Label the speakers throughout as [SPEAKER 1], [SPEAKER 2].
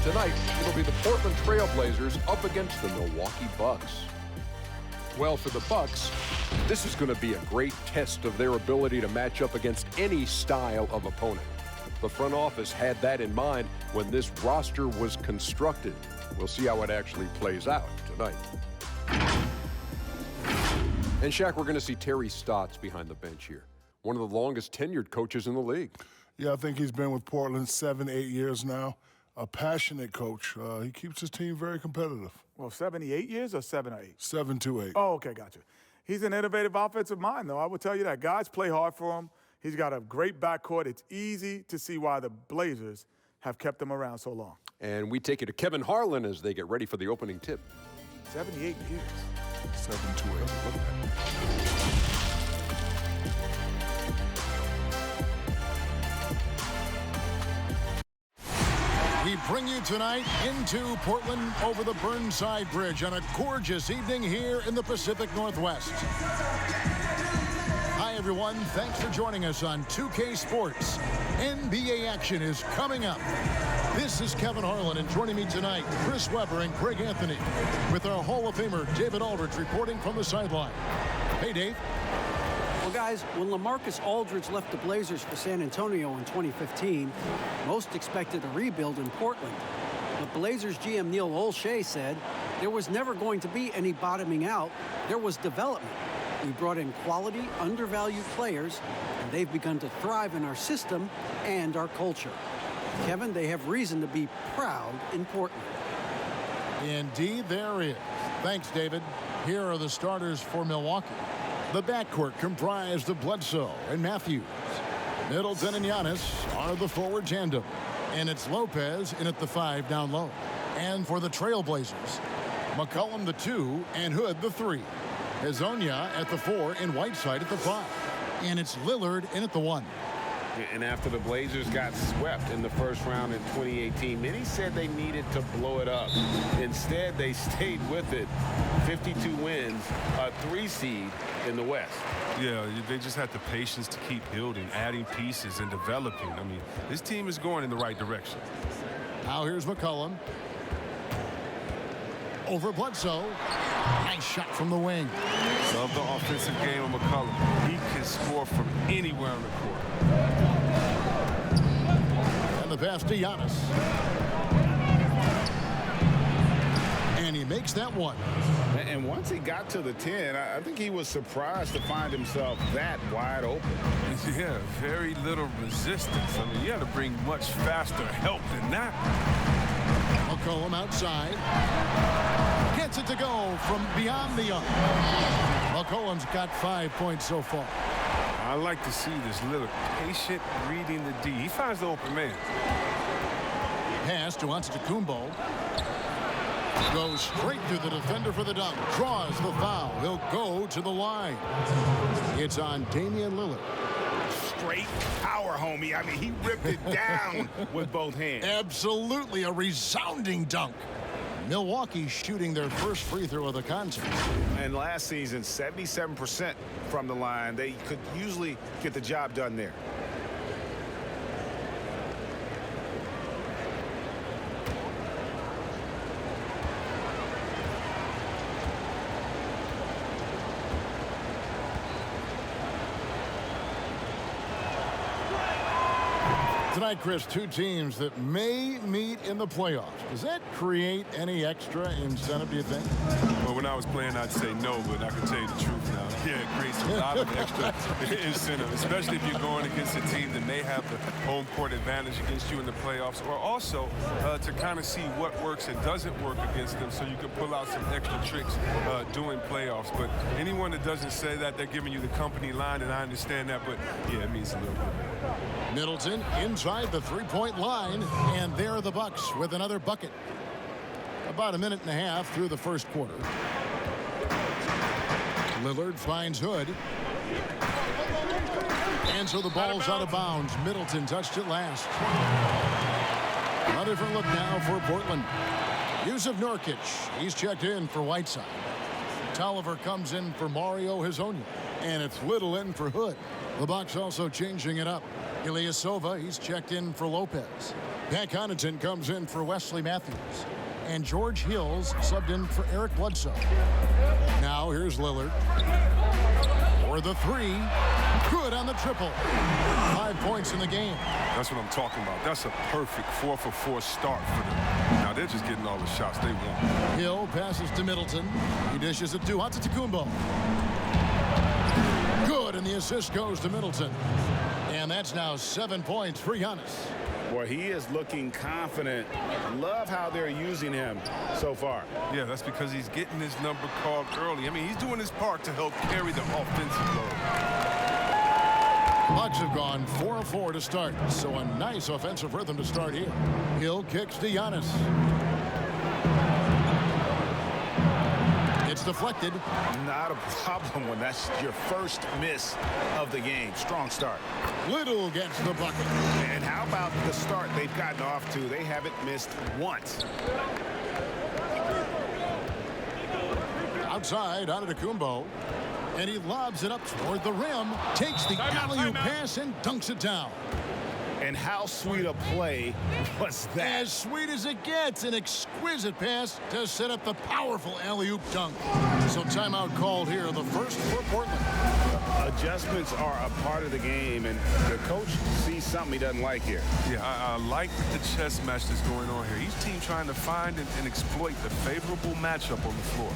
[SPEAKER 1] Tonight, it'll be the Portland Trail Blazers up against the Milwaukee Bucks. Well, for the Bucks, this is going to be a great test of their ability to match up against any style of opponent. The front office had that in mind when this roster was constructed. We'll see how it actually plays out tonight. And Shaq, we're going to see Terry Stotts behind the bench here. One of the longest tenured coaches in the league.
[SPEAKER 2] Yeah, I think he's been with Portland 7, 8 years now. A passionate coach. He keeps his team very competitive.
[SPEAKER 3] Well, 78 years or 7 or 8?
[SPEAKER 2] 7 to 8.
[SPEAKER 3] Oh, okay, gotcha. He's an innovative offensive mind, though. I will tell you that. Guys play hard for him. He's got a great backcourt. It's easy to see why the Blazers have kept him around so long.
[SPEAKER 1] And we take you to Kevin Harlan as they get ready for the opening tip.
[SPEAKER 3] 78 years.
[SPEAKER 2] 7 to 8. Look at that.
[SPEAKER 4] We bring you tonight into Portland over the Burnside Bridge on a gorgeous evening here in the Pacific Northwest. Hi, everyone. Thanks for joining us on 2K Sports. NBA action is coming up. This is Kevin Harlan, and joining me tonight, Chris Webber and Greg Anthony, with our Hall of Famer David Aldridge reporting from the sideline. Hey, Dave.
[SPEAKER 5] Well, guys, when LaMarcus Aldridge left the Blazers for San Antonio in 2015, most expected a rebuild in Portland. But Blazers GM Neil Olshey said there was never going to be any bottoming out. There was development. We brought in quality, undervalued players, and they've begun to thrive in our system and our culture. Kevin, they have reason to be proud in Portland.
[SPEAKER 4] Indeed, there is. Thanks, David. Here are the starters for Milwaukee. The backcourt comprised of Bledsoe and Matthews. Middleton and Giannis are the forward tandem. And it's Lopez in at the 5 down low. And for the Trailblazers, McCollum the 2 and Hood the 3. Hezonja at the 4 and Whiteside at the 5. And it's Lillard in at the 1.
[SPEAKER 6] And after the Blazers got swept in the first round in 2018, many said they needed to blow it up. Instead, they stayed with it. 52 wins, a 3 seed in the West.
[SPEAKER 7] Yeah, they just had the patience to keep building, adding pieces, and developing. I mean, this team is going in the right direction.
[SPEAKER 4] Now here's McCollum. Over Bledsoe. Nice shot from the wing.
[SPEAKER 7] Love the offensive game of McCollum. He can score from anywhere on the court.
[SPEAKER 4] And the pass to Giannis. And he makes that one.
[SPEAKER 6] And once he got to the 10, I think he was surprised to find himself that wide open.
[SPEAKER 7] Yeah, very little resistance. I mean, you had to bring much faster help than that.
[SPEAKER 4] McCollum outside. Gets it to go from beyond the arc. McCollum's got 5 points so far.
[SPEAKER 7] I like to see this Lillard patient reading the D. He finds the open man.
[SPEAKER 4] Pass to Antetokounmpo. Goes straight through the defender for the dunk. Draws the foul. He'll go to the line. It's on Damian Lillard.
[SPEAKER 6] Straight power, homie. I mean, he ripped it down with both hands.
[SPEAKER 4] Absolutely a resounding dunk. Milwaukee shooting their first free throw of the contest.
[SPEAKER 6] And last season, 77% from the line. They could usually get the job done there.
[SPEAKER 4] Tonight, Chris, two teams that may meet in the playoffs. Does that create any extra incentive, do you think?
[SPEAKER 7] Well, when I was playing, I'd say no, but I can tell you the truth now. Yeah, it creates a lot of extra incentive, especially if you're going against a team that may have the home court advantage against you in the playoffs, or also to kind of see what works and doesn't work against them so you can pull out some extra tricks during playoffs. But anyone that doesn't say that, they're giving you the company line, and I understand that, but yeah, it means a little bit.
[SPEAKER 4] Middleton inside the three-point line, and there are the Bucks with another bucket. About a minute and a half through the first quarter. Lillard finds Hood. And so the ball's out of bounds. Middleton touched it last. A different look now for Portland. Yusuf Nurkic, he's checked in for Whiteside. Tolliver comes in for Mario Hezonja. And it's Little in for Hood. The Bucks also changing it up. Ilyasova, he's checked in for Lopez. Pat Connaughton comes in for Wesley Matthews. And George Hills subbed in for Eric Bledsoe. Now here's Lillard. For the three. Good on the triple. 5 points in the game.
[SPEAKER 7] That's what I'm talking about. That's a perfect 4-for-4 start for them. Now they're just getting all the shots they want.
[SPEAKER 4] Hill passes to Middleton. He dishes it to Antetokounmpo. Good, and the assist goes to Middleton. And that's now 7 points for Giannis.
[SPEAKER 6] Boy, he is looking confident. Love how they're using him so far.
[SPEAKER 7] Yeah, that's because he's getting his number called early. I mean, he's doing his part to help carry the offensive load.
[SPEAKER 4] Bucks have gone 4-4 to start, so a nice offensive rhythm to start here. Hill kicks to Giannis. It's deflected.
[SPEAKER 6] Not a problem when that's your first miss of the game. Strong start.
[SPEAKER 4] Little gets the bucket.
[SPEAKER 6] And how about the start they've gotten off to? They haven't missed once.
[SPEAKER 4] Outside, Antetokounmpo. And he lobs it up toward the rim. Takes the alley-oop pass and dunks it down.
[SPEAKER 6] And how sweet a play was that?
[SPEAKER 4] As sweet as it gets, an exquisite pass to set up the powerful alley-oop dunk. So timeout called here, the first for Portland.
[SPEAKER 6] Adjustments are a part of the game, and the coach sees something he doesn't like here.
[SPEAKER 7] Yeah, I like the chess match that's going on here. Each team trying to find and exploit the favorable matchup on the floor.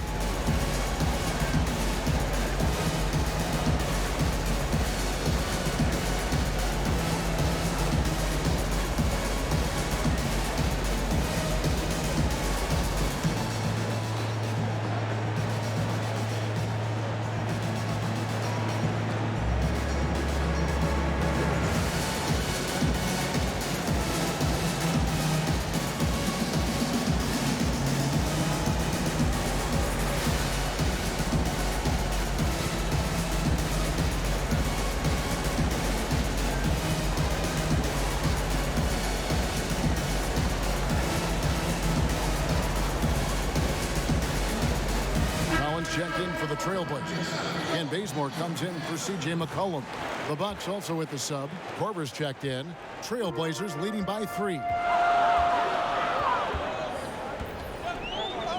[SPEAKER 4] Checked in for the Trailblazers. And Bazemore comes in for C.J. McCollum. The Bucks also with the sub. Korver's checked in. Trailblazers leading by 3.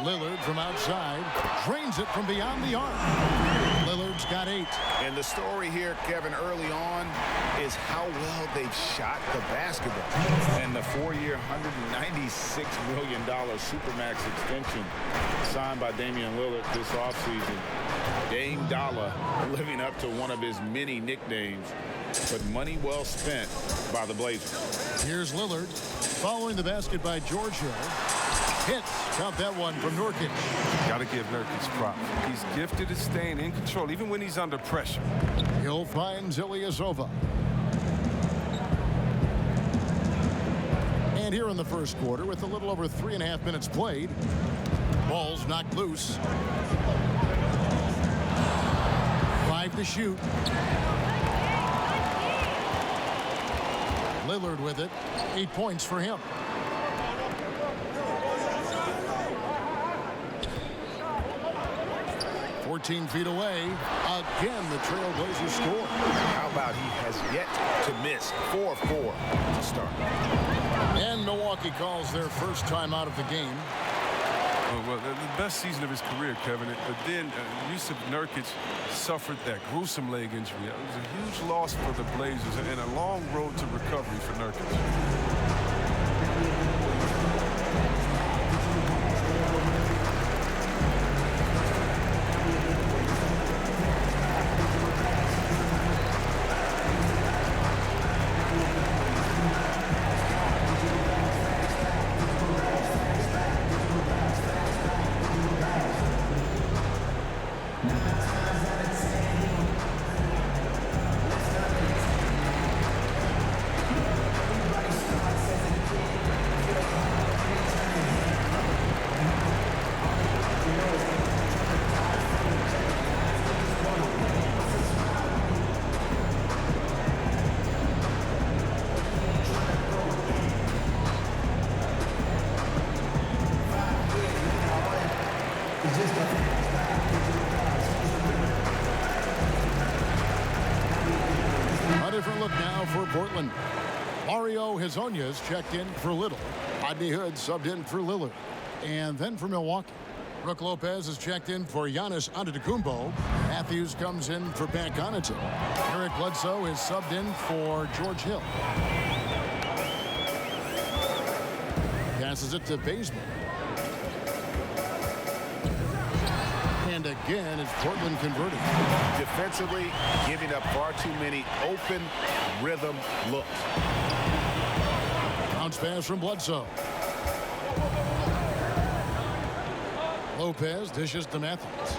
[SPEAKER 4] Lillard from outside drains it from beyond the arc. Lillard's got 8.
[SPEAKER 6] And the story here, Kevin, early on is how well they've shot the basketball. And the 4-year, $196 million Supermax extension signed by Damian Lillard this offseason. Dame Dollar living up to one of his many nicknames, but money well spent by the Blazers.
[SPEAKER 4] Here's Lillard following the basket by George Hill. Hits. Count that one from Nurkic.
[SPEAKER 7] Got to give Nurkic props. He's gifted at staying in control, even when he's under pressure.
[SPEAKER 4] Hill finds Ilyasova. And here in the first quarter, with a little over 3.5 minutes played, ball's knocked loose. 5 to shoot. Lillard with it. 8 points for him. 14 feet away. Again, the Trailblazers score.
[SPEAKER 6] How about he has yet to miss 4-4 to start.
[SPEAKER 4] And Milwaukee calls their first time out of the game.
[SPEAKER 7] Well, the best season of his career, Kevin. But then Yusuf Nurkic suffered that gruesome leg injury. It was a huge loss for the Blazers and a long road to recovery for Nurkic.
[SPEAKER 4] for Portland. Mario Hezonja's checked in for Little. Rodney Hood subbed in for Lillard. And then for Milwaukee, Brook Lopez is checked in for Giannis Antetokounmpo. Matthews comes in for Pat Connaughton. Eric Bledsoe is subbed in for George Hill. Passes it to Bazemore. And again, it's Portland converting.
[SPEAKER 6] Defensively, giving up far too many open rhythm looks.
[SPEAKER 4] Bounce pass from Bledsoe. Lopez dishes to Matthews.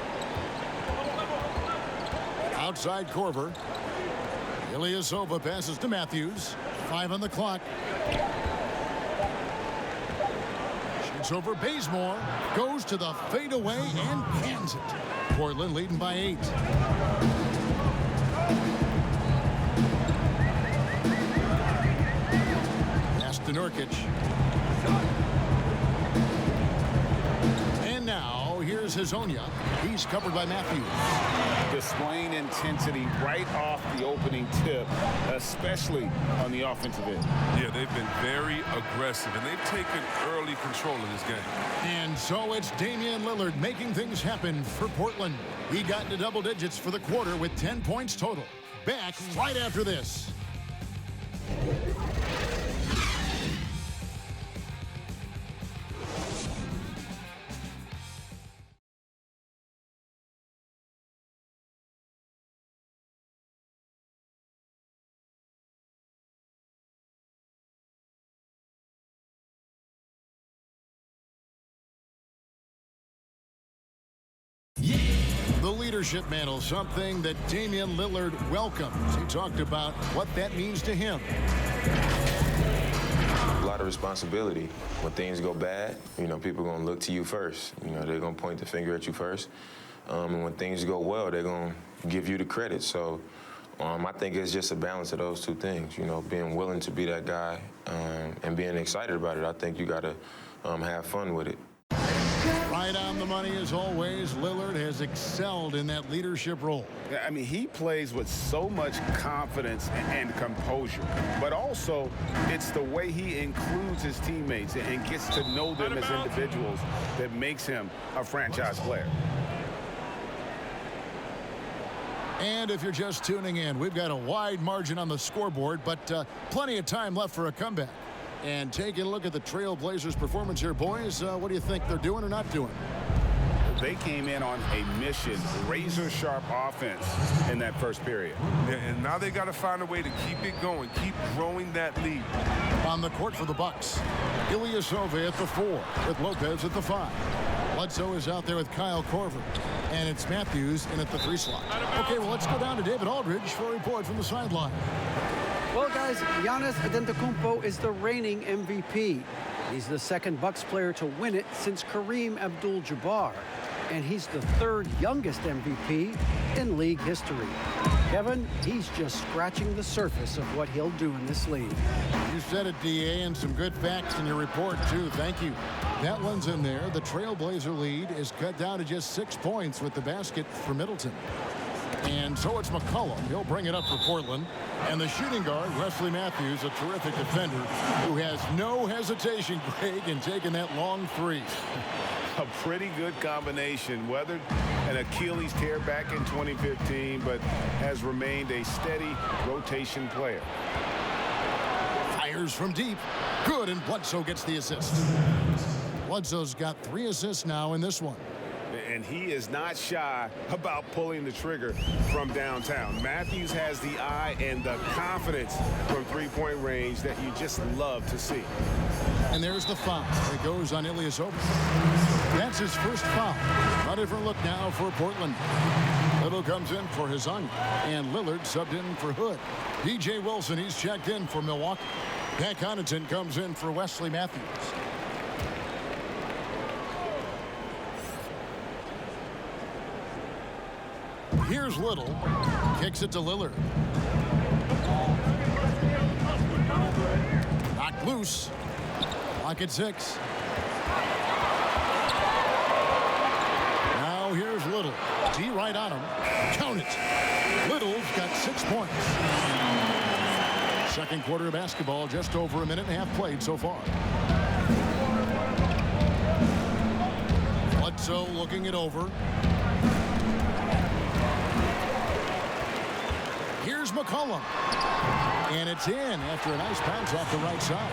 [SPEAKER 4] Outside Korver. Ilyasova passes to Matthews. 5 on the clock. Shoots over Bazemore. Goes to the fadeaway and cans it. Portland leading by 8. Pass to Nurkic. And now, here's Hezonja. He's covered by Matthews.
[SPEAKER 6] Displaying intensity right off the opening tip, especially on the offensive end.
[SPEAKER 7] Yeah, they've been very aggressive, and they've taken early control of this game.
[SPEAKER 4] And so it's Damian Lillard making things happen for Portland. He got into double digits for the quarter with 10 points total. Back right after this. The leadership mantle, something that Damian Lillard welcomes. He talked about what that means to him.
[SPEAKER 8] A lot of responsibility. When things go bad, people are going to look to you first. They're going to point the finger at you first. And when things go well, they're going to give you the credit. So I think it's just a balance of those two things, being willing to be that guy and being excited about it. I think you got to have fun with it.
[SPEAKER 4] Right on the money as always. Lillard has excelled in that leadership role.
[SPEAKER 6] I mean, he plays with so much confidence and composure, but also it's the way he includes his teammates and gets to know them as individuals that makes him a franchise player.
[SPEAKER 4] And if you're just tuning in, we've got a wide margin on the scoreboard, but plenty of time left for a comeback. And taking a look at the Trailblazers' performance here, boys, what do you think they're doing or not doing?
[SPEAKER 6] They came in on a mission, razor-sharp offense in that first period.
[SPEAKER 7] Yeah, and now they got to find a way to keep it going, keep growing that lead.
[SPEAKER 4] On the court for the Bucks, Ilyasova at the 4, with Lopez at the 5. Bledsoe is out there with Kyle Korver, and it's Matthews in at the 3 slot. Okay, well, let's go down to David Aldridge for a report from the sideline.
[SPEAKER 5] Well, guys, Giannis Antetokounmpo is the reigning MVP. He's the second Bucks player to win it since Kareem Abdul-Jabbar. And he's the 3rd youngest MVP in league history. Kevin, he's just scratching the surface of what he'll do in this league.
[SPEAKER 4] You said it, D.A., and some good facts in your report, too. Thank you. That one's in there. The Trailblazer lead is cut down to just 6 points with the basket for Middleton. And so it's McCollum. He'll bring it up for Portland. And the shooting guard, Wesley Matthews, a terrific defender who has no hesitation, Greg, in taking that long 3.
[SPEAKER 6] A pretty good combination. Weathered an Achilles tear back in 2015, but has remained a steady rotation player.
[SPEAKER 4] Fires from deep. Good, and Bledsoe gets the assist. Bledsoe's got 3 assists now in this one.
[SPEAKER 6] And he is not shy about pulling the trigger from downtown. Matthews has the eye and the confidence from three-point range that you just love to see.
[SPEAKER 4] And there's the foul. It goes on Ilyasova. That's his first foul. A different look now for Portland. Little comes in for Hezonja, and Lillard subbed in for Hood. DJ Wilson, he's checked in for Milwaukee. Pat Connaughton comes in for Wesley Matthews. Here's Little. Kicks it to Lillard. Knocked loose. Clock at 6. Now here's Little. D right on him. Count it. Little's got 6 points. Second quarter of basketball, just over a minute and a half played so far. Bledsoe looking it over. Here's McCollum. And it's in after a nice bounce off the right side.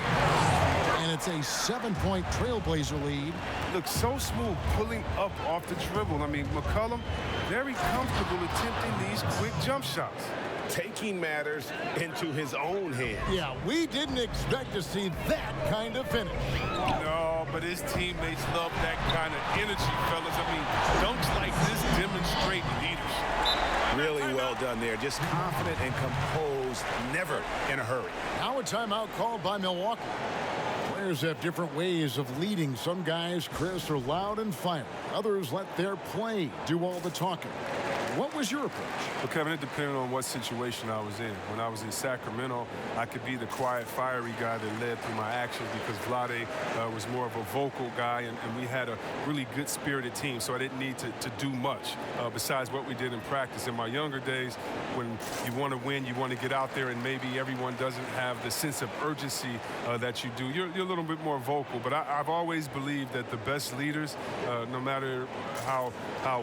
[SPEAKER 4] And it's a 7-point Trailblazer lead.
[SPEAKER 7] Looks so smooth pulling up off the dribble. I mean, McCollum, very comfortable attempting these quick jump shots.
[SPEAKER 6] Taking matters into his own hands.
[SPEAKER 4] Yeah, we didn't expect to see that kind of finish.
[SPEAKER 7] No, but his teammates love that kind of energy, fellas. I mean, dunks like this demonstrate leadership.
[SPEAKER 9] Really well done there. Just confident and composed, never in a hurry.
[SPEAKER 4] Now a timeout called by Milwaukee. Players have different ways of leading. Some guys, Chris, are loud and fiery. Others let their play do all the talking. What was your approach?
[SPEAKER 7] Well, Kevin, it depended on what situation I was in. When I was in Sacramento, I could be the quiet, fiery guy that led through my actions because Vlade was more of a vocal guy, and we had a really good-spirited team, so I didn't need to do much besides what we did in practice. In my younger days, when you want to win, you want to get out there, and maybe everyone doesn't have the sense of urgency that you do. You're a little bit more vocal, but I've always believed that the best leaders, no matter how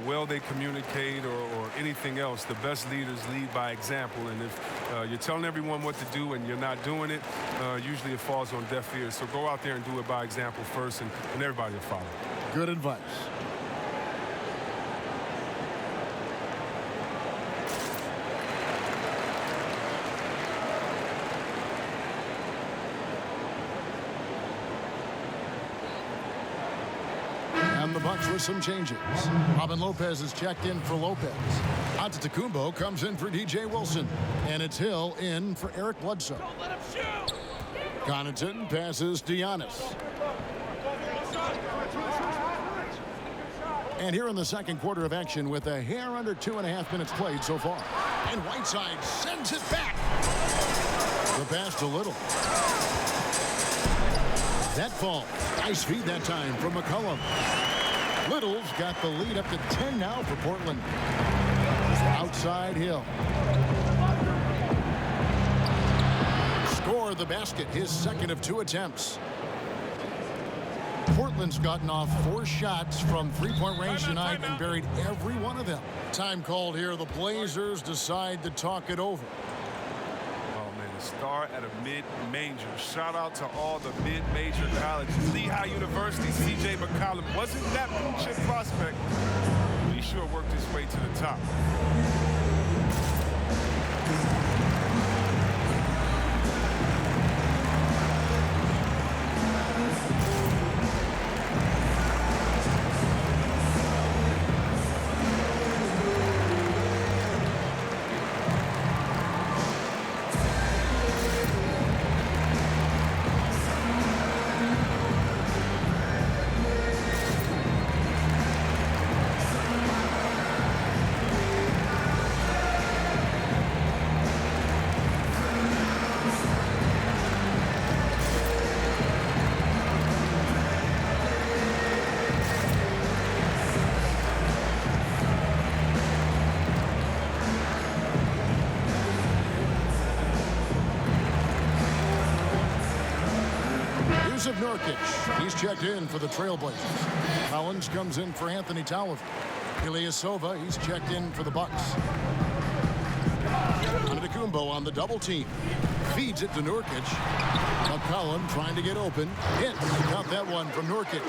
[SPEAKER 7] well they communicate or anything else, the best leaders lead by example. And if you're telling everyone what to do and you're not doing it, usually it falls on deaf ears. So go out there and do it by example first, and everybody will follow.
[SPEAKER 4] Good advice. And the Bucks with some changes. Robin Lopez is checked in for Lopez. Antetokounmpo comes in for DJ Wilson. And it's Hill in for Eric Bledsoe. Don't let him shoot. Connaughton passes to Giannis. And here in the second quarter of action with a hair under 2.5 minutes played so far. And Whiteside sends it back. The pass to Little. That fall. Nice feed that time from McCollum. Little's got the lead up to 10 now for Portland. Outside Hill. Score the basket, his second of 2 attempts. Portland's gotten off 4 shots from three-point range tonight and buried every one of them. Time called here. The Blazers decide to talk it over.
[SPEAKER 7] Star at a mid-major. Shout out to all the mid-major colleges. Lehigh University, C.J. McCollum wasn't that blue-chip prospect, but he sure worked his way to the top.
[SPEAKER 4] Of Nurkic. He's checked in for the Trailblazers. Collins comes in for Anthony Tolliver. Ilyasova, he's checked in for the Bucks. Antetokounmpo on the double team. Feeds it to Nurkic. McCollum trying to get open. Hits. Got that one from Nurkic.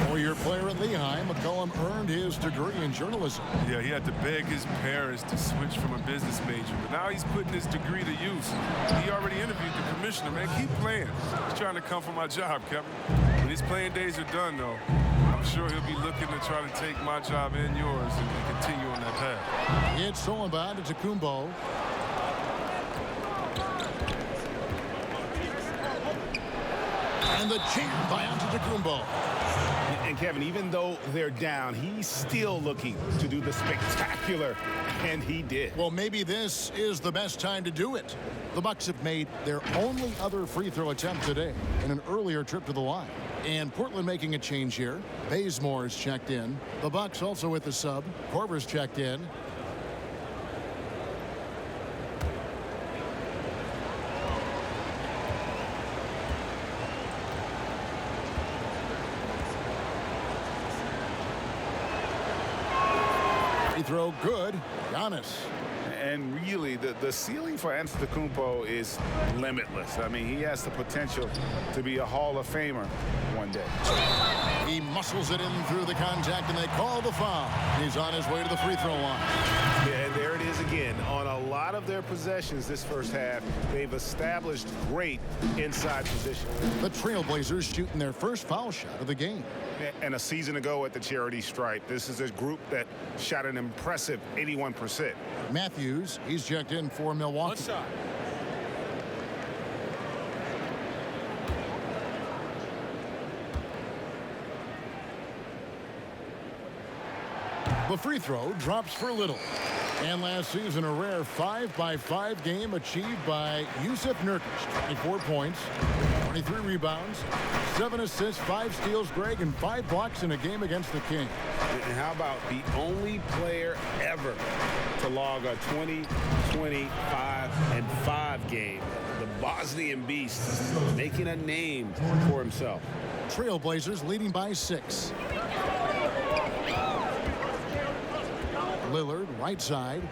[SPEAKER 4] Four-year player at Lehigh, McCollum earned his degree in journalism.
[SPEAKER 7] Yeah, he had to beg his parents to switch from a business major, but now he's putting his degree to use. He already interviewed the commissioner. Man, keep playing. He's trying to come for my job, Kevin. When his playing days are done, though, I'm sure he'll be looking to try to take my job and yours and continue on that path.
[SPEAKER 4] It's stolen by Antetokounmpo. And the jam by Antetokounmpo.
[SPEAKER 9] And Kevin, even though they're down, he's still looking to do the spectacular, and he did.
[SPEAKER 4] Well, maybe this is the best time to do it. The Bucks have made their only other free throw attempt today in an earlier trip to the line. And Portland making a change here. Bazemore is checked in. The Bucks also with the sub. Korver's checked in. Free throw good. Giannis.
[SPEAKER 9] And really, the ceiling for Antetokounmpo is limitless. I mean, he has the potential to be a Hall of Famer one day.
[SPEAKER 4] He muscles it in through the contact, and they call the foul. He's on his way to the free throw line.
[SPEAKER 9] Yeah, and there it is again. On a lot of their possessions this first half, they've established great inside position.
[SPEAKER 4] The Trailblazers shooting their first foul shot of the game.
[SPEAKER 9] And a season ago at the charity stripe, this is a group that shot an impressive 81%.
[SPEAKER 4] Matthews, he's checked in for Milwaukee.
[SPEAKER 6] One shot.
[SPEAKER 4] The free throw drops for Little. And last season, a rare 5-by-5 game achieved by Yusuf Nurkic. 24 points, 23 rebounds, 7 assists, 5 steals, Greg, and 5 blocks in a game against the Kings.
[SPEAKER 9] And how about the only player ever to log a 20, 25, and 5 game? The Bosnian Beast making a name for himself.
[SPEAKER 4] Trailblazers leading by 6. Lillard, right side.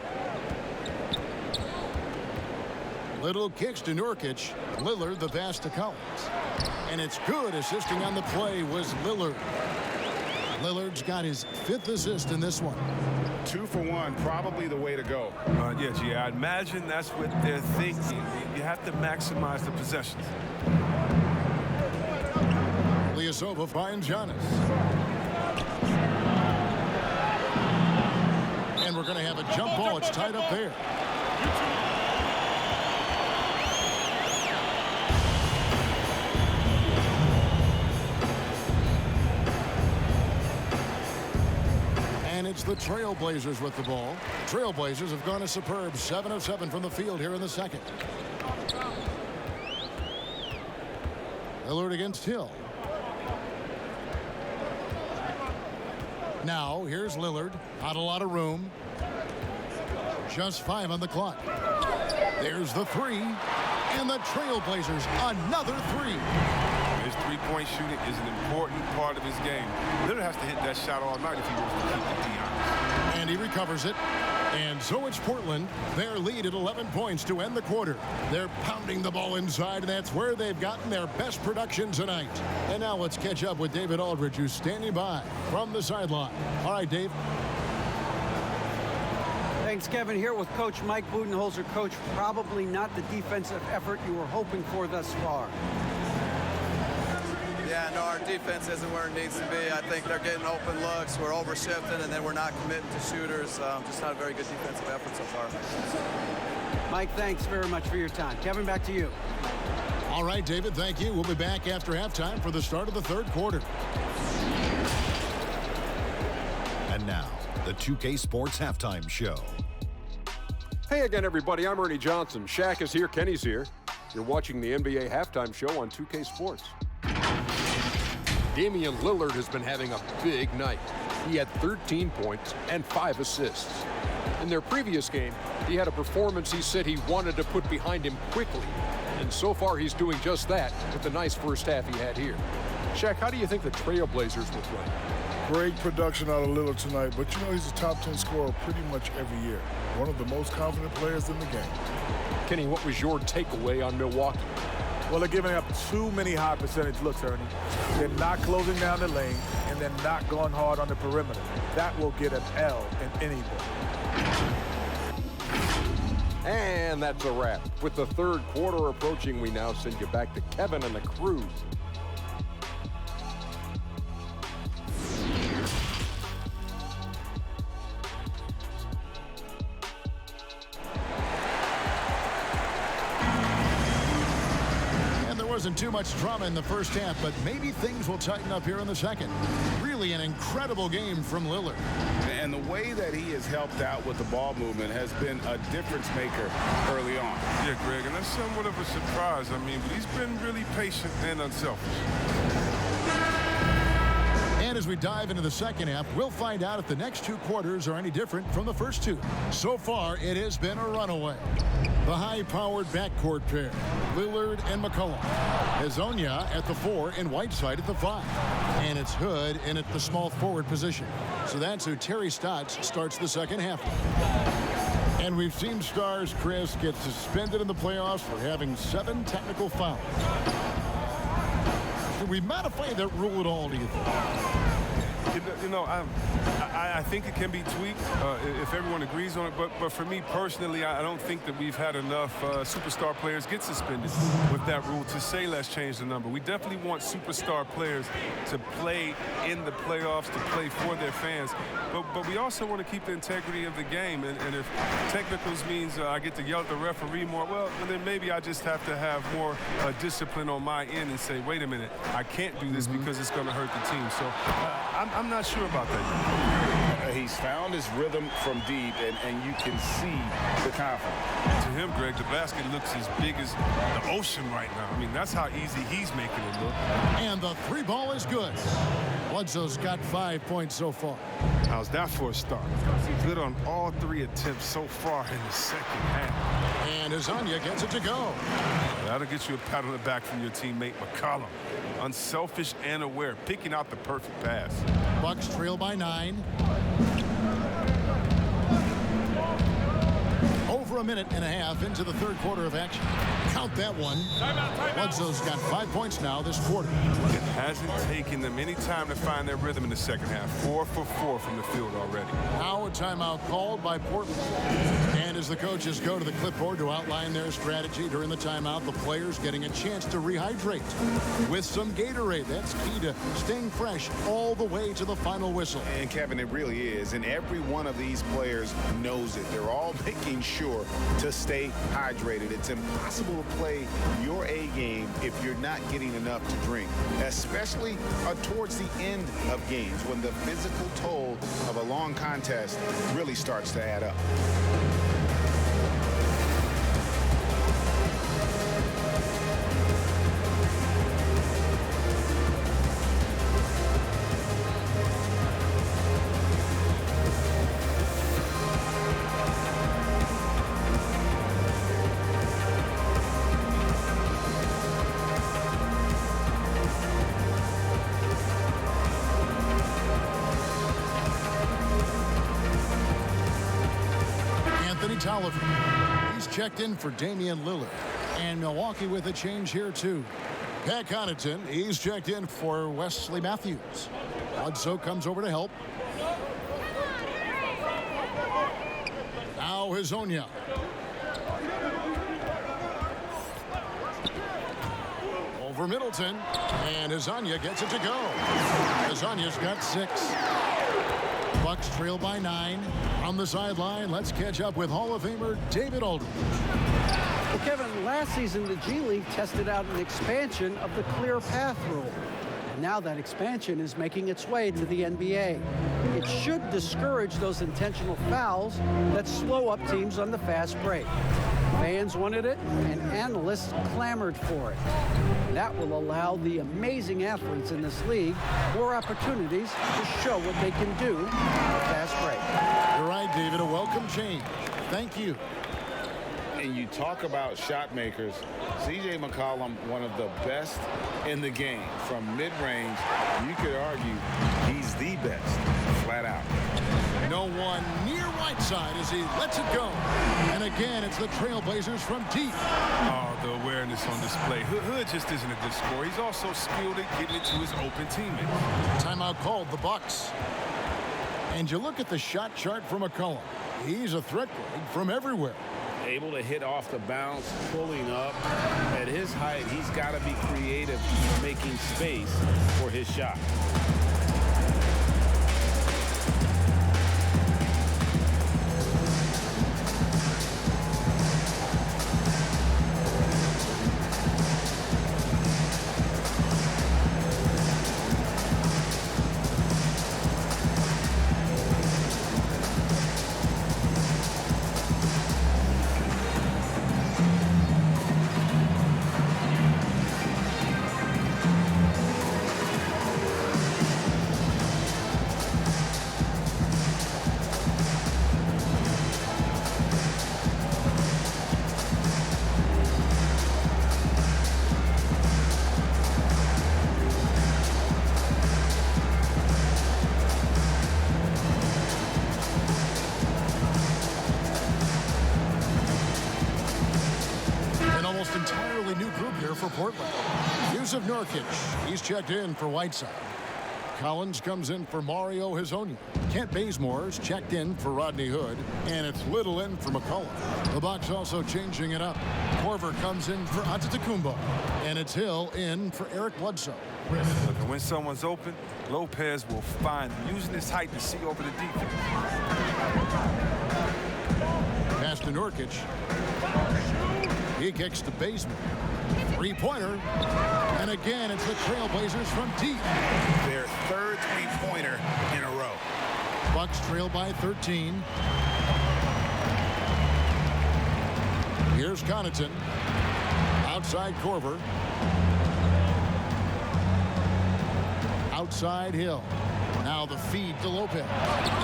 [SPEAKER 4] Little kicks to Nurkic. Lillard, the pass to Collins. And it's good. Assisting on the play was Lillard. Lillard's got his 5th assist in this one.
[SPEAKER 9] 2 for 1, probably the way to go.
[SPEAKER 7] Yeah, I imagine that's what they're thinking. You have to maximize the possessions.
[SPEAKER 4] Ilyasova finds Giannis. And we're going to have a jump ball. It's tied up there. And it's the Trailblazers with the ball. Trailblazers have gone a superb 7 of 7 from the field here in the second. Lillard against Hill. Now, here's Lillard. Not a lot of room. Just 5 on the clock. There's the 3. And the Trailblazers, another 3.
[SPEAKER 7] His three-point shooting is an important part of his game. Lillard has to hit that shot all night if he wants to keep the D honest.
[SPEAKER 4] And he recovers it. And so it's Portland. Their lead at 11 points to end the quarter. They're pounding the ball inside, and that's where they've gotten their best production tonight. And now let's catch up with David Aldridge, who's standing by from the sideline. All right, Dave.
[SPEAKER 5] Thanks, Kevin. Here with Coach Mike Budenholzer. Coach, probably not the defensive effort you were hoping for thus far.
[SPEAKER 10] Yeah, no, our defense isn't where it needs to be. I think they're getting open looks. We're over-shifting, and then we're not committing to shooters. Just not a very good defensive effort so far.
[SPEAKER 5] Mike, thanks very much for your time. Kevin, back to you.
[SPEAKER 4] All right, David, thank you. We'll be back after halftime for the start of the third quarter.
[SPEAKER 11] And now, the 2K Sports Halftime Show.
[SPEAKER 1] Hey again, everybody. I'm Ernie Johnson. Shaq is here. Kenny's here. You're watching the NBA Halftime Show on 2K Sports. Damian Lillard has been having a big night. He had 13 points and 5 assists. In their previous game, he had a performance he said he wanted to put behind him quickly. And so far, he's doing just that with the nice first half he had here. Shaq, how do you think the Trailblazers will play?
[SPEAKER 2] Great production out of Lillard tonight, but you know he's a top 10 scorer pretty much every year. One of the most confident players in the game.
[SPEAKER 1] Kenny, what was your takeaway on Milwaukee?
[SPEAKER 3] Well, they're giving up too many high percentage looks, Ernie. They're not closing down the lane, and they're not going hard on the perimeter. That will get an L in any game.
[SPEAKER 1] And that's a wrap. With the third quarter approaching, we now send you back to Kevin and the crew.
[SPEAKER 4] Wasn't too much drama in the first half, but maybe things will tighten up here in the second. Really an incredible game from Lillard.
[SPEAKER 9] And the way that he has helped out with the ball movement has been a difference maker early on.
[SPEAKER 7] Yeah, Greg, and that's somewhat of a surprise. I mean, but he's been really patient and unselfish.
[SPEAKER 4] And as we dive into the second half, we'll find out if the next 2 quarters are any different from the first 2. So far, it has been a runaway. The high-powered backcourt pair, Lillard and McCollum. Hezonja at the 4 and Whiteside at the 5. And it's Hood in at the small forward position. So that's who Terry Stotts starts the second half. And we've seen stars, Chris, get suspended in the playoffs for having 7 technical fouls. Should we modify that rule at all, do you think?
[SPEAKER 7] You know, I think it can be tweaked if everyone agrees on it. But for me personally, I don't think that we've had enough superstar players get suspended with that rule to say let's change the number. We definitely want superstar players to play in the playoffs, to play for their fans. But we also want to keep the integrity of the game. And if technicals means I get to yell at the referee more, well, then maybe I just have to have more discipline on my end and say, wait a minute, I can't do this because it's going to hurt the team. So I'm not sure about that.
[SPEAKER 9] He's found his rhythm from deep, and you can see the confidence.
[SPEAKER 7] To him, Greg, the basket looks as big as the ocean right now. I mean, that's how easy he's making it look.
[SPEAKER 4] And the 3 ball is good. Bledsoe's got 5 points so far.
[SPEAKER 7] How's that for a start? Good on all 3 attempts so far in the second half.
[SPEAKER 4] And Azania gets it to go.
[SPEAKER 7] That'll get you a pat on the back from your teammate McCollum. Unselfish and aware, picking out the perfect pass.
[SPEAKER 4] Bucks trail by 9. Over a minute and a half into the third quarter of action. Count that one. Bledsoe's got 5 points now this quarter.
[SPEAKER 7] It hasn't taken them any time to find their rhythm in the second half. 4 for 4 from the field already.
[SPEAKER 4] Now a timeout called by Portland. And as the coaches go to the clipboard to outline their strategy during the timeout, the players getting a chance to rehydrate with some Gatorade. That's key to staying fresh all the way to the final whistle.
[SPEAKER 12] And Kevin, it really is. And every one of these players knows it. They're all making sure to stay hydrated. It's impossible to play your A game if you're not getting enough to drink, especially towards the end of games when the physical toll of a long contest really starts to add up.
[SPEAKER 4] He's checked in for Damian Lillard. And Milwaukee with a change here, too. Pat Connaughton, he's checked in for Wesley Matthews. Bledsoe comes over to help. Now Hazonia. Over Middleton. And Hazonia gets it to go. Hazonia's got 6. Bucks trail by 9. On the sideline, let's catch up with Hall of Famer David Aldridge.
[SPEAKER 5] Well, Kevin, last season the G League tested out an expansion of the clear path rule. And now that expansion is making its way to the NBA. It should discourage those intentional fouls that slow up teams on the fast break. Fans wanted it, and analysts clamored for it. That will allow the amazing athletes in this league more opportunities to show what they can do on the fast break.
[SPEAKER 4] You're right, David. A welcome change. Thank you.
[SPEAKER 9] And you talk about shot makers. C.J. McCollum, one of the best in the game. From mid-range, you could argue he's the best, flat out.
[SPEAKER 4] No one near Whiteside as he lets it go. And again, it's the Trailblazers from deep.
[SPEAKER 7] Oh, the awareness on display. Hood just isn't a good scorer. He's also skilled at getting it to his open teammates.
[SPEAKER 4] Timeout called, the Bucks. And you look at the shot chart for McCollum. He's a threat from everywhere.
[SPEAKER 9] Able to hit off the bounce, pulling up. At his height, he's got to be creative, making space for his shot.
[SPEAKER 4] Portland. Yusuf Nurkic, he's checked in for Whiteside. Collins comes in for Mario Hezonja. Kent Bazemore's checked in for Rodney Hood, and it's Little in for McCullough. The Bucks also changing it up. Korver comes in for Antetokounmpo, and it's Hill in for Eric Bledsoe.
[SPEAKER 7] Look, and when someone's open, Lopez will find him, using his height to see over the defense.
[SPEAKER 4] Pass to Nurkic. He kicks to Bazemore. Three-pointer. And again, it's the Trailblazers from deep.
[SPEAKER 12] Their third three-pointer in a row.
[SPEAKER 4] Bucks trail by 13. Here's Connaughton. Outside Korver. Outside Hill. Now the feed to Lopez.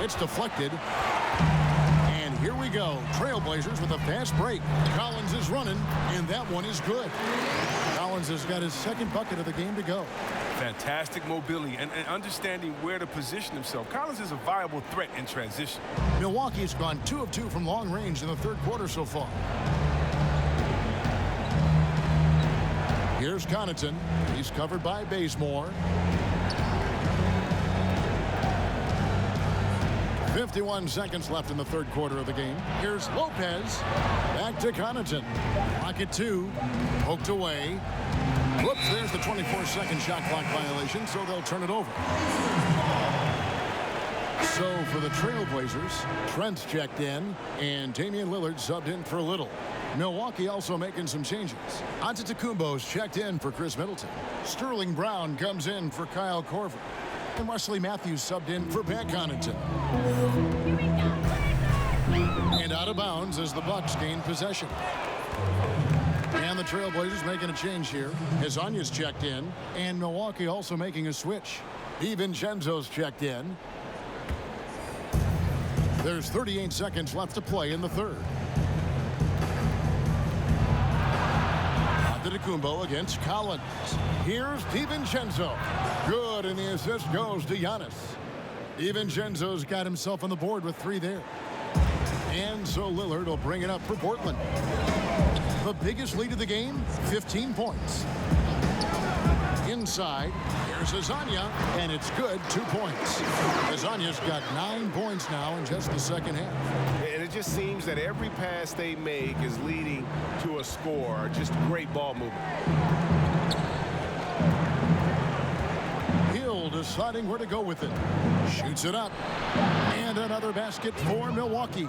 [SPEAKER 4] It's deflected. And here we go. Trailblazers with a fast break. Collins is running, and that one is good. Collins has got his second bucket of the game to go.
[SPEAKER 7] Fantastic mobility and understanding where to position himself. Collins is a viable threat in transition.
[SPEAKER 4] Milwaukee's gone 2 of 2 from long range in the third quarter so far. Here's Connaughton. He's covered by Bazemore. 51 seconds left in the third quarter of the game. Here's Lopez. Back to Connaughton. Pocket 2. Poked away. Whoops, there's the 24-second shot clock violation, so they'll turn it over. So for the Trailblazers, Trent's checked in, and Damian Lillard subbed in for Little. Milwaukee also making some changes. Antetokounmpo's checked in for Chris Middleton. Sterling Brown comes in for Kyle Korver. And Wesley Matthews subbed in for Pat Connaughton. And out of bounds as the Bucks gain possession. And the Trailblazers making a change here. Hezonja's checked in, and Milwaukee also making a switch. DiVincenzo's checked in. There's 38 seconds left to play in the third. Antetokounmpo against Collins. Here's DiVincenzo. Good, and the assist goes to Giannis. DiVincenzo's got himself on the board with 3 there. And so Lillard will bring it up for Portland. The biggest lead of the game, 15 points. Inside, here's Hezonja, and it's good, 2 points. Hezonja's got 9 points now in just the second half.
[SPEAKER 12] And it just seems that every pass they make is leading to a score. Just great ball movement.
[SPEAKER 4] Hill deciding where to go with it. Shoots it up. And another basket for Milwaukee.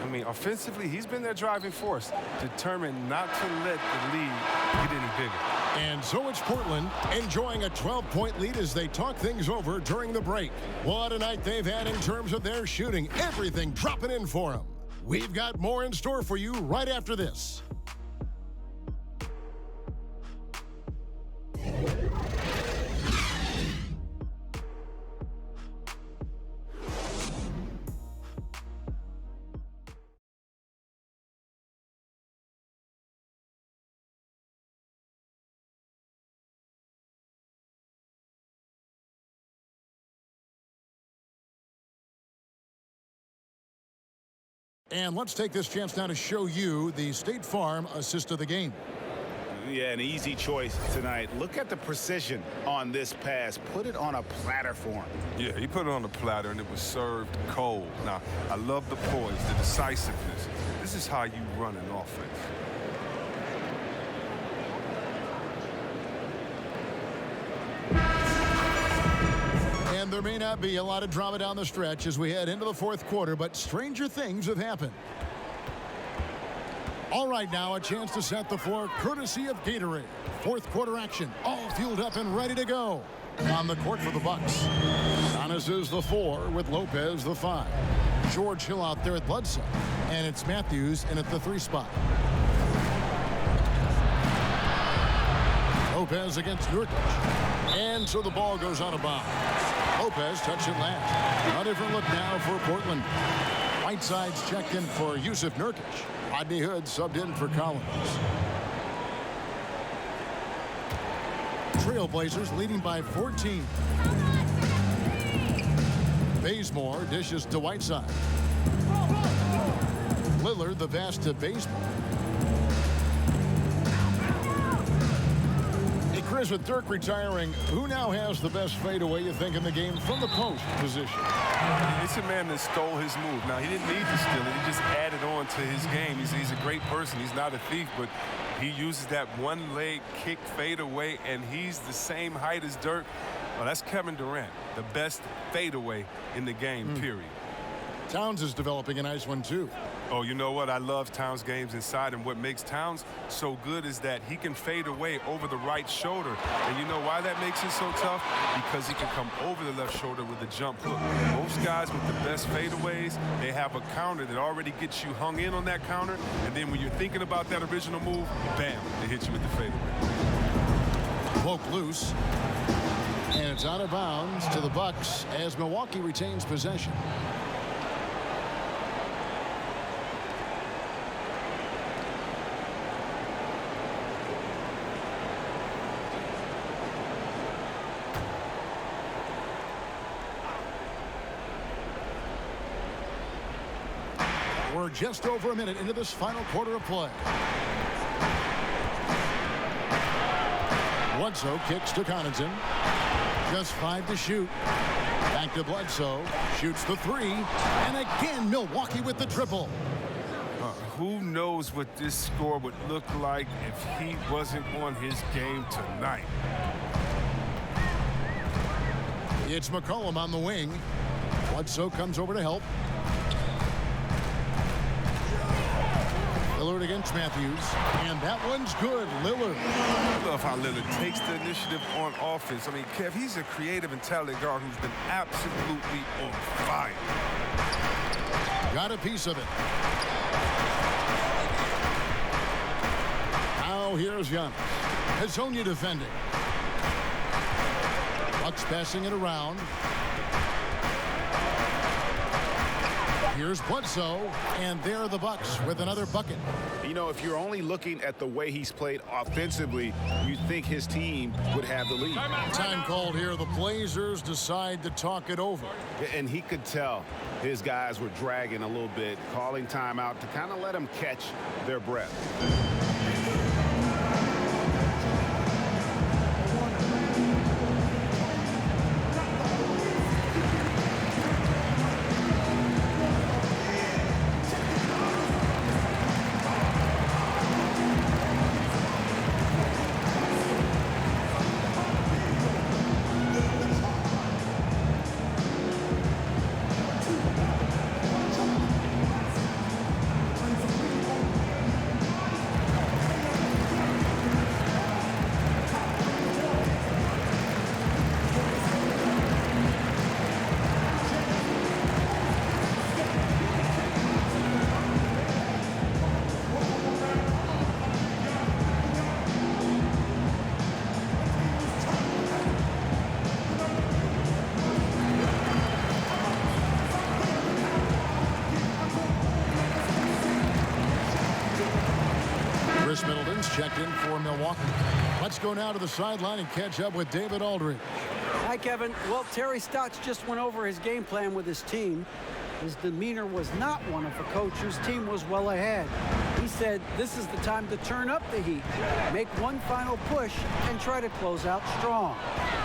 [SPEAKER 7] I mean, offensively, he's been their driving force, determined not to let the lead get any bigger.
[SPEAKER 4] And so it's Portland enjoying a 12-point lead as they talk things over during the break. What a night they've had in terms of their shooting. Everything dropping in for them. We've got more in store for you right after this. And let's take this chance now to show you the State Farm assist of the game.
[SPEAKER 12] Yeah, an easy choice tonight. Look at the precision on this pass. Put it on a platter for him.
[SPEAKER 7] Yeah, he put it on the platter, and it was served cold. Now, I love the poise, the decisiveness. This is how you run an offense.
[SPEAKER 4] And there may not be a lot of drama down the stretch as we head into the fourth quarter, but stranger things have happened. All right, now a chance to set the floor courtesy of Gatorade. Fourth quarter action, all fueled up and ready to go. On the court for the Bucks. Giannis is the 4 with Lopez the 5. George Hill out there at Bledsoe. And it's Matthews in at the 3 spot. Lopez against Nurkic. And so the ball goes out of bounds. Lopez touched it last. A different look now for Portland. Whiteside's checked in for Yusuf Nurkic. Rodney Hood subbed in for Collins. Trailblazers leading by 14. Bazemore dishes to Whiteside. Lillard the pass to Bazemore. Chris, with Dirk retiring, who now has the best fadeaway, you think, in the game from the post position?
[SPEAKER 7] It's a man that stole his move. Now, he didn't need to steal it. He just added on to his game. He's a great person. He's not a thief, but he uses that one-leg kick fadeaway, and he's the same height as Dirk. Well, that's Kevin Durant, the best fadeaway in the game, period.
[SPEAKER 4] Towns is developing a nice one, too.
[SPEAKER 7] Oh, you know what? I love Towns' games inside, and what makes Towns so good is that he can fade away over the right shoulder. And you know why that makes it so tough? Because he can come over the left shoulder with a jump hook. Most guys with the best fadeaways, they have a counter that already gets you hung in on that counter, and then when you're thinking about that original move, bam, they hit you with the fadeaway.
[SPEAKER 4] Poke loose. And it's out of bounds to the Bucks as Milwaukee retains possession. We're just over a minute into this final quarter of play. Bledsoe kicks to Connaughton. Just 5 to shoot. Back to Bledsoe. Shoots the 3. And again, Milwaukee with the triple.
[SPEAKER 7] Who knows what this score would look like if he wasn't on his game tonight?
[SPEAKER 4] It's McCollum on the wing. Bledsoe comes over to help. Lillard against Matthews, and that one's good. Lillard.
[SPEAKER 7] I love how Lillard takes the initiative on offense. I mean, Kev, he's a creative and talented guard who's been absolutely on fire.
[SPEAKER 4] Got a piece of it. Now here's Giannis. Hazonia defending. Bucks passing it around. Here's Bledsoe, and there are the Bucks with another bucket.
[SPEAKER 12] You know, if you're only looking at the way he's played offensively, you'd think his team would have the lead.
[SPEAKER 4] Time called here. The Blazers decide to talk it over.
[SPEAKER 12] And he could tell his guys were dragging a little bit, calling timeout to kind of let them catch their breath.
[SPEAKER 4] Checked in for Milwaukee. Let's go now to the sideline and catch up with David Aldridge.
[SPEAKER 5] Hi, Kevin. Well, Terry Stotts just went over his game plan with his team. His demeanor was not one of a coach whose team was well ahead. He said this is the time to turn up the heat, make one final push, and try to close out strong.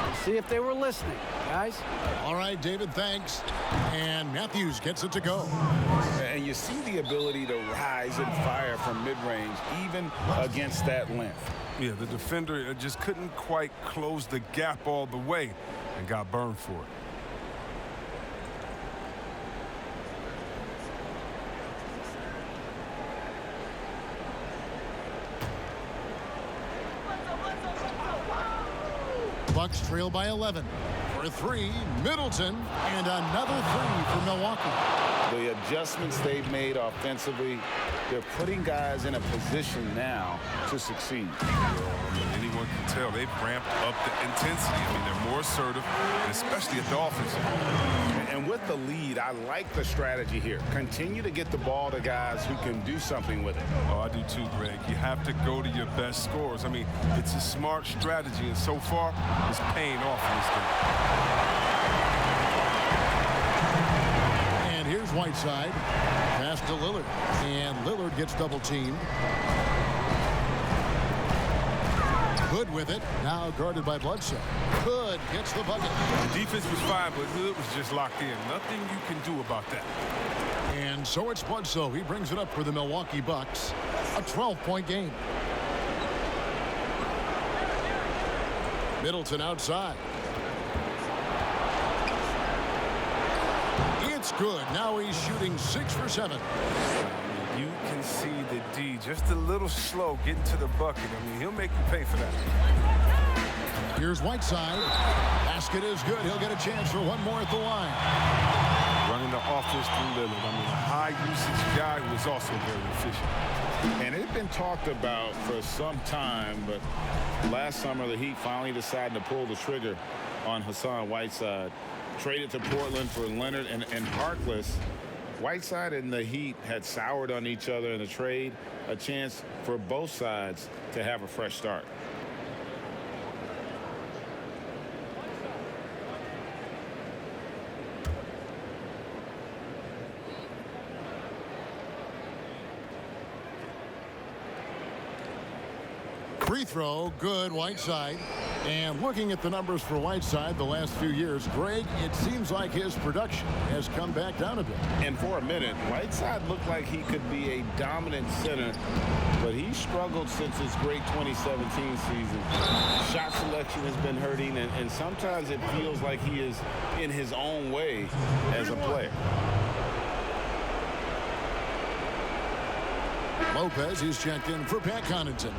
[SPEAKER 5] We'll see if they were listening, guys.
[SPEAKER 4] All right, David, thanks. And Matthews gets it to go.
[SPEAKER 12] And you see the ability to rise and fire from mid-range, even against that length.
[SPEAKER 7] Yeah, the defender just couldn't quite close the gap all the way and got burned for it.
[SPEAKER 4] Bucks trail by 11. For 3, Middleton, and another 3 for Milwaukee.
[SPEAKER 12] The adjustments they've made offensively, they're putting guys in a position now to succeed.
[SPEAKER 7] Anyone can tell they've ramped up the intensity. I mean, they're more assertive, especially at the offensive end.
[SPEAKER 12] And with the lead, I like the strategy here. Continue to get the ball to guys who can do something with it.
[SPEAKER 7] Oh, I do too, Greg. You have to go to your best scorers. I mean, it's a smart strategy, and so far, it's paying off in this game.
[SPEAKER 4] And here's Whiteside. Pass to Lillard. And Lillard gets double teamed. Hood with it. Now guarded by Bledsoe. Hood gets the bucket.
[SPEAKER 7] The defense was fine, but Hood was just locked in. Nothing you can do about that.
[SPEAKER 4] And so it's Bledsoe. He brings it up for the Milwaukee Bucks. A 12-point game. Middleton outside. It's good. Now he's shooting 6 for 7.
[SPEAKER 7] You can see the D just a little slow getting to the bucket. I mean, he'll make you pay for that.
[SPEAKER 4] Here's Whiteside. Basket is good. He'll get a chance for one more at the line.
[SPEAKER 7] Running the offense through Lillard. I mean, a high-usage guy who is also very efficient.
[SPEAKER 12] And it's been talked about for some time, but last summer the Heat finally decided to pull the trigger on Hassan Whiteside. Traded to Portland for Leonard and Harkless. Whiteside and the Heat had soured on each other in the trade, a chance for both sides to have a fresh start.
[SPEAKER 4] Free throw, good, Whiteside. And looking at the numbers for Whiteside the last few years, Greg, it seems like his production has come back down a bit.
[SPEAKER 12] And for a minute, Whiteside looked like he could be a dominant center, but he struggled since his great 2017 season. Shot selection has been hurting, and sometimes it feels like he is in his own way as a player.
[SPEAKER 4] Lopez, he's checked in for Pat Connaughton.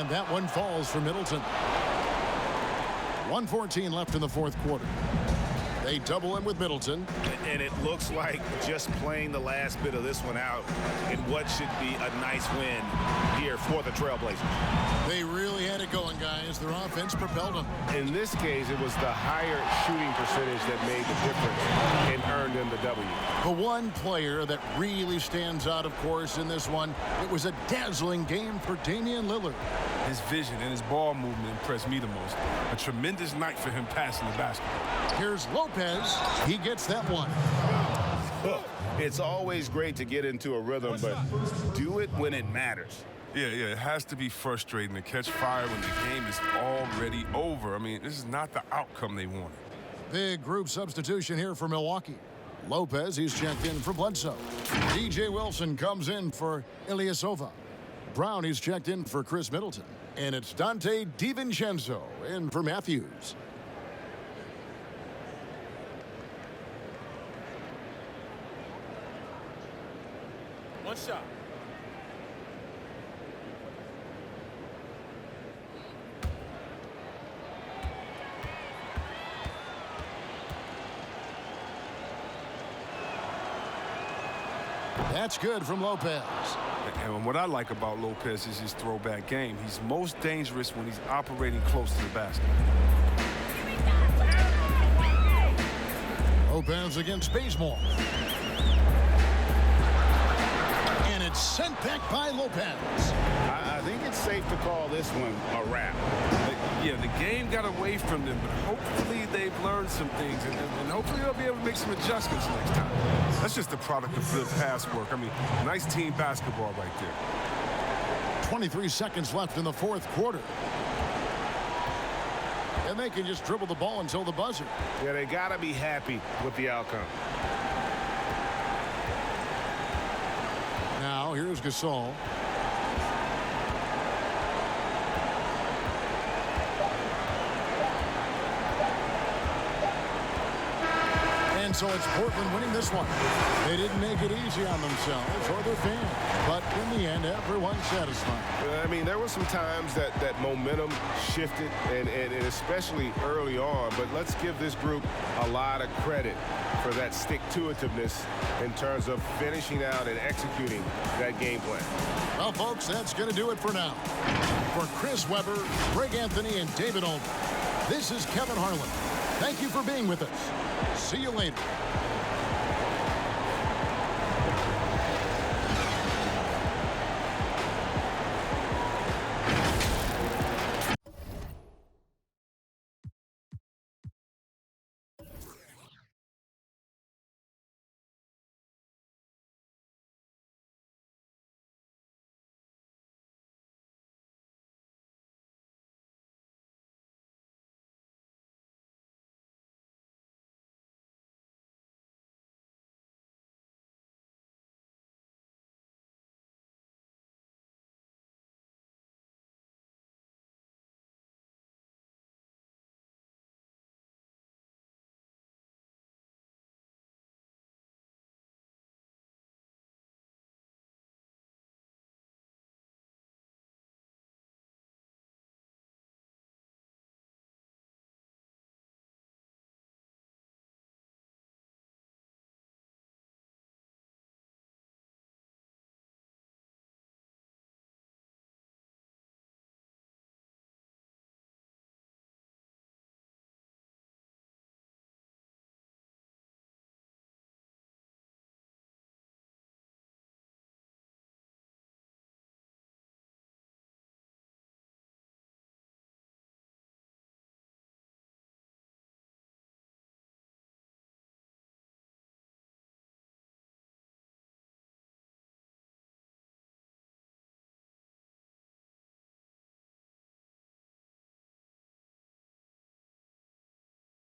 [SPEAKER 4] That one falls for Middleton. 1:14 left in the fourth quarter. They double him with Middleton.
[SPEAKER 12] And it looks like just playing the last bit of this one out in what should be a nice win here for the Trailblazers.
[SPEAKER 4] They really had it going, guys. Their offense propelled them.
[SPEAKER 6] In this case, it was the higher shooting percentage that made the difference and earned them the W.
[SPEAKER 4] The one player that really stands out, of course, in this one, it was a dazzling game for Damian Lillard.
[SPEAKER 7] His vision and his ball movement impressed me the most. A tremendous night for him passing the basketball.
[SPEAKER 4] Here's Lopez. He gets that one.
[SPEAKER 12] It's always great to get into a rhythm, but do it when it matters.
[SPEAKER 7] Yeah, it has to be frustrating to catch fire when the game is already over. I mean, this is not the outcome they wanted.
[SPEAKER 4] Big group substitution here for Milwaukee. Lopez, he's checked in for Bledsoe. DJ Wilson comes in for Ilyasova. Brown, he's checked in for Chris Middleton. And it's Dante DiVincenzo in for Matthews.
[SPEAKER 13] One shot.
[SPEAKER 4] That's good from Lopez.
[SPEAKER 7] And what I like about Lopez is his throwback game. He's most dangerous when he's operating close to the basket.
[SPEAKER 4] Lopez against Bazemore. And it's sent back by Lopez.
[SPEAKER 12] I think it's safe to call this one a wrap.
[SPEAKER 7] Yeah, the game got away from them, but hopefully they've learned some things, and hopefully they'll be able to make some adjustments next time. That's just the product of good pass work. I mean, nice team basketball right there.
[SPEAKER 4] 23 seconds left in the fourth quarter. And they can just dribble the ball until the buzzer.
[SPEAKER 12] Yeah, they got to be happy with the outcome.
[SPEAKER 4] Now, here's Gasol. so it's Portland winning this one. They didn't make it easy on themselves or their fans, but in the end, everyone's satisfied.
[SPEAKER 14] I mean, there were some times that momentum shifted, and especially early on, but let's give this group a lot of credit for that stick-to-itiveness in terms of finishing out and executing that game plan.
[SPEAKER 4] Well, folks, that's going to do it for now. For Chris Webber, Greg Anthony, and David Olden, this is Kevin Harlan. Thank you for being with us. See you later.